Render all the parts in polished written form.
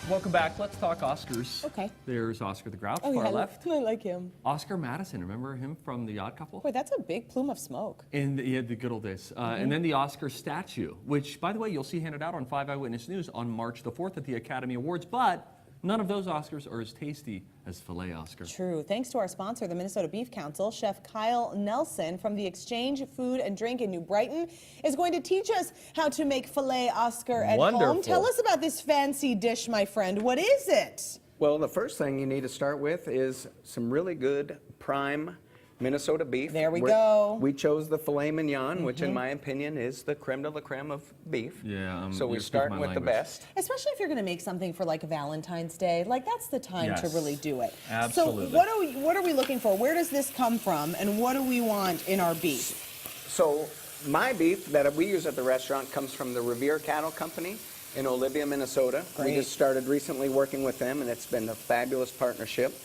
Welcome back. Let's talk Oscars. Okay. There's Oscar the Grouch, Oh, far yeah, left. I like him. Oscar Madison, remember him from The Odd Couple? Boy, that's a big plume of smoke. In the good old days. And then the Oscar statue, which, by the way, you'll see handed out on 5 Eyewitness News on March the 4th at the Academy Awards, but none of those Oscars are as tasty as Filet Oscar. True. Thanks to our sponsor, the Minnesota Beef Council, Chef Kyle Nelson from the Exchange Food and Drink in New Brighton is going to teach us how to make Filet Oscar at home. Tell us about this fancy dish, my friend. What is it? Well, the first thing you need to start with is some really good prime Minnesota beef. There we go. We chose the filet mignon, which in my opinion is the creme de la creme of beef. Yeah. So we're starting with the best. Especially if you're going to make something for like a Valentine's Day. Like that's the time to really do it. Absolutely. So what are we looking for? Where does this come from and what do we want in our beef? So my beef that we use at the restaurant comes from the Revere Cattle Company in Olympia, Minnesota. Great. We just started recently working with them, and it's been a fabulous partnership.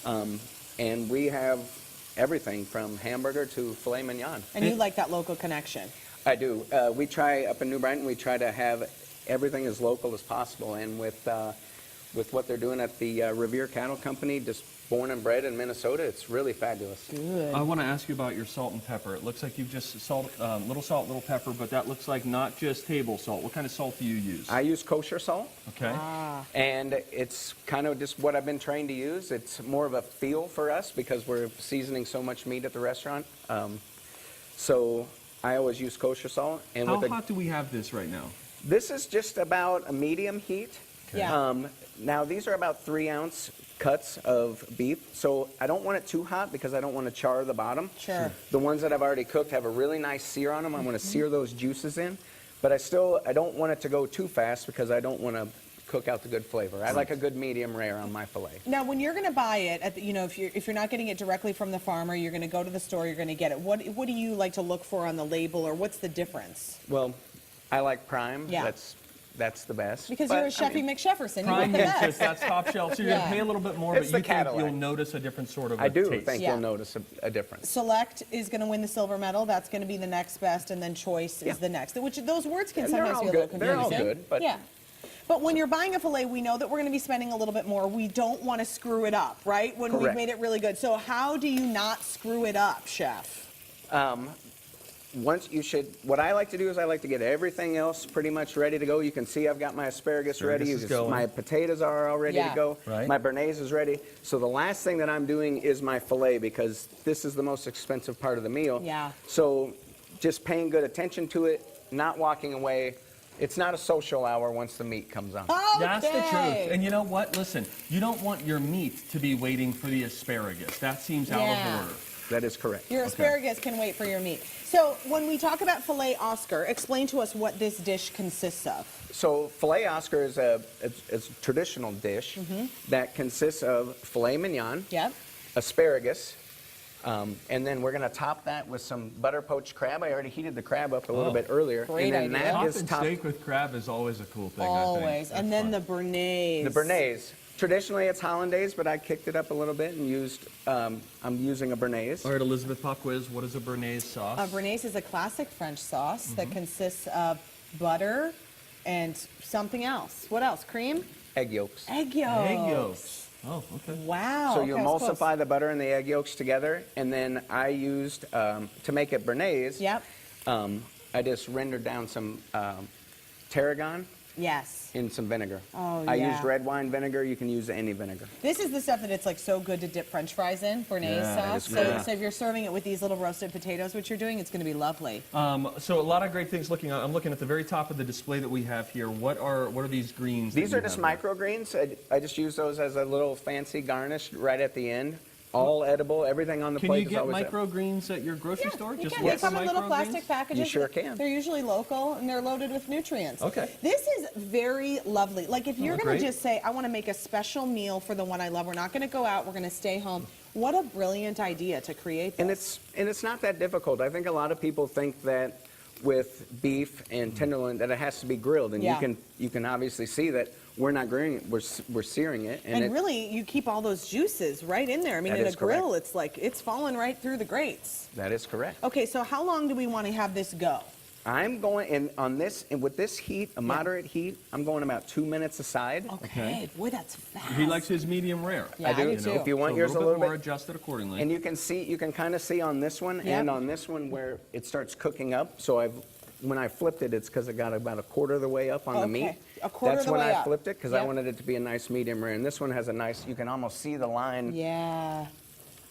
And we have everything from hamburger to filet mignon. And you like that local connection? I do. We try, up in New Brighton, we try to have everything as local as possible. And with what they're doing at the Revere Cattle Company, just born and bred in Minnesota, it's really fabulous. Good. I want to ask you about your salt and pepper. It looks like you've just little salt, little pepper, but that looks like not just table salt. What kind of salt do you use? I use kosher salt. Okay. And it's kind of just what I've been trained to use. It's more of a feel for us because we're seasoning so much meat at the restaurant. So I always use kosher salt. And How hot do we have this right now? This is just about a medium heat. Okay. Yeah. Now these are about 3-ounce cuts of beef, so I don't want it too hot because I don't want to char the bottom. Sure. The ones that I've already cooked have a really nice sear on them. I want to sear those juices in, but I don't want it to go too fast because I don't want to cook out the good flavor. I like a good medium rare on my filet. Now, when you're going to buy it, at the, if you're not getting it directly from the farmer, you're going to go to the store, you're going to get it. What do you like to look for on the label, or what's the difference? Well, I like prime. Yeah. That's the best. Because But, you're a I Chefy mean, McShefferson. You Prime want the is best. just, that's top shelf, so you're going to pay a little bit more, It's but you the think Cadillac. you'll notice a different sort of I do taste. think Yeah. you'll notice a difference. Select is going to win the silver medal. That's going to be the next best, and then choice is the next. Which those words can And they're sometimes all be a little good. confusing. They're all good, but yeah. But when you're buying a filet, we know that we're going to be spending a little bit more. We don't want to screw it up, right? When we've Correct. made it really good. So how do you not screw it up, chef? What I like to do is I like to get everything else pretty much ready to go. You can see I've got my asparagus ready. is going. My potatoes are all ready to go. Right. My béarnaise is ready. So the last thing that I'm doing is my filet because this is the most expensive part of the meal. Yeah. So just paying good attention to it, not walking away. It's not a social hour once the meat comes on. Okay. That's the truth. And you know what? Listen, you don't want your meat to be waiting for the asparagus. That seems out of order. That is correct. Your asparagus can wait for your meat. So when we talk about filet Oscar, explain to us what this dish consists of. So filet Oscar is a traditional dish that consists of filet mignon, Yep. asparagus, and then we're going to top that with some butter poached crab. I already heated the crab up a little bit earlier. Great and then idea. that is Topping topped. steak with crab is always a cool thing, I Always. think. And then the béarnaise. The béarnaise. Traditionally it's hollandaise, but I kicked it up a little bit and used, I'm using a béarnaise. All right, Elizabeth, pop quiz. What is a béarnaise sauce? Béarnaise is a classic French sauce that consists of butter and something else. What else? Cream? Egg yolks. Egg yolks. Egg yolks. Oh, okay. Wow. So you okay, I was close. emulsify the butter and the egg yolks together, and then I used, to make it béarnaise, Yep. I just rendered down some tarragon Yes. in some vinegar. Oh, I yeah. used red wine vinegar. You can use any vinegar. This is the stuff that it's like so good to dip French fries in, béarnaise Yeah, sauce. it's So, great. so if you're serving it with these little roasted potatoes, which you're doing, it's going to be lovely. So a lot of great things. I'm looking at the very top of the display that we have here. What are these greens? These that are you just have there? microgreens. I just use those as a little fancy garnish right at the end. All edible. Everything on the Can plate you is get always microgreens at your grocery store? You Just can. look They for come in little microgreens? plastic packages. You sure can. They're usually local, and they're loaded with nutrients. Okay. This is very lovely. Like, if you're going great. to just say, I want to make a special meal for the one I love, we're not going to go out, we're going to stay home. What a brilliant idea to create this. And it's not that difficult. I think a lot of people think that with beef and tenderloin that it has to be grilled, and Yeah. you can obviously see that we're not grilling it. We're searing it. And really, you keep all those juices right in there. I mean, That in a is correct. grill, it's like, it's falling right through the grates. That is correct. Okay, so how long do we want to have this go? I'm going, and on this, and with this heat, a moderate heat, I'm going about 2 minutes aside. Okay. Boy, that's fast. He likes his medium rare. Yeah, I do. I do too. If you want So yours a little more bit, adjusted accordingly. and you can kind of see on this one Yep. and on this one where it starts cooking up. So when I flipped it, it's because it got about a quarter of the way up on the Okay. meat. A quarter That's of the when way I up. flipped it because Yep. I wanted it to be a nice medium rare. And this one has a nice, you can almost see the line. Yeah.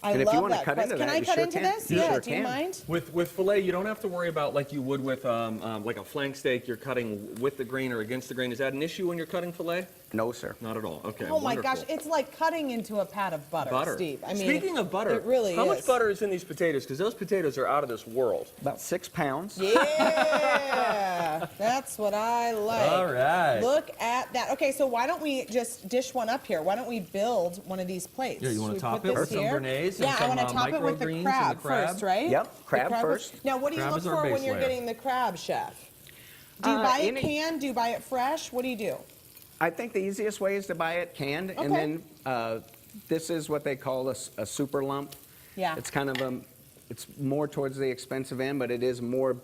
I And if you love wanna that. cut Chris. into Can that, I you cut sure into can. this? You Yeah. sure Do you can. mind? With filet, you don't have to worry about like you would with like a flank steak. You're cutting with the grain or against the grain. Is that an issue when you're cutting filet? No, sir. Not at all. Okay. Oh my wonderful. gosh, it's like cutting into a pat of butter, Butter. Steve. I mean, Speaking of butter, it really how is. much butter is in these potatoes? Because those potatoes are out of this world. About 6 pounds. Yeah, that's what I like. All right. Look at that. Okay, so why don't we just dish one up here? Why don't we build one of these plates? Yeah, you wanna Should we top put it this with some here? béarnaise and Yeah, I some, want to top it with the microgreens and crab, the crab? first, right? Yep, crab The first. Now, what do you Crab look is our for when base you're layer. getting the crab, chef? Do you buy it any- canned? Do you buy it fresh? What do you do? I think the easiest way is to buy it canned, and Okay. then this is what they call a super lump. Yeah. It's kind of it's more towards the expensive end, but it is more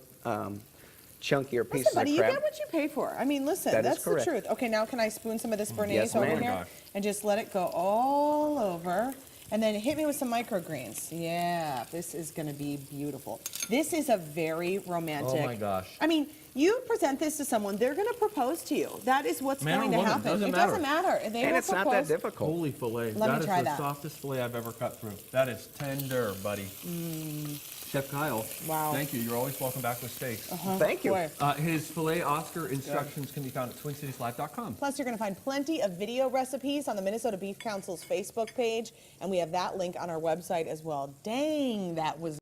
chunkier pieces Listen, buddy, of you crab. get what you pay for. I mean, listen, That is that's the correct. truth. Okay, now can I spoon some of this béarnaise Yes, over ma'am. here Oh my gosh. and just let it go all over? And then hit me with some microgreens. Yeah, this is going to be beautiful. This is a very romantic. Oh my gosh. I mean, you present this to someone, they're going to propose to you. That is what's Man or going to woman, happen. doesn't It matter. doesn't matter. They And will it's not propose. that difficult. Holy filet. Let me That is try the that. softest filet I've ever cut through. That is tender, buddy. Chef Kyle. Wow. Thank you. You're always welcome back with steaks. Thank you. Boy. His filet Oscar instructions can be found at TwinCitiesLive.com. Plus, you're going to find plenty of video recipes on the Minnesota Beef Council's Facebook page, and we have that link on our website as well. Dang, that was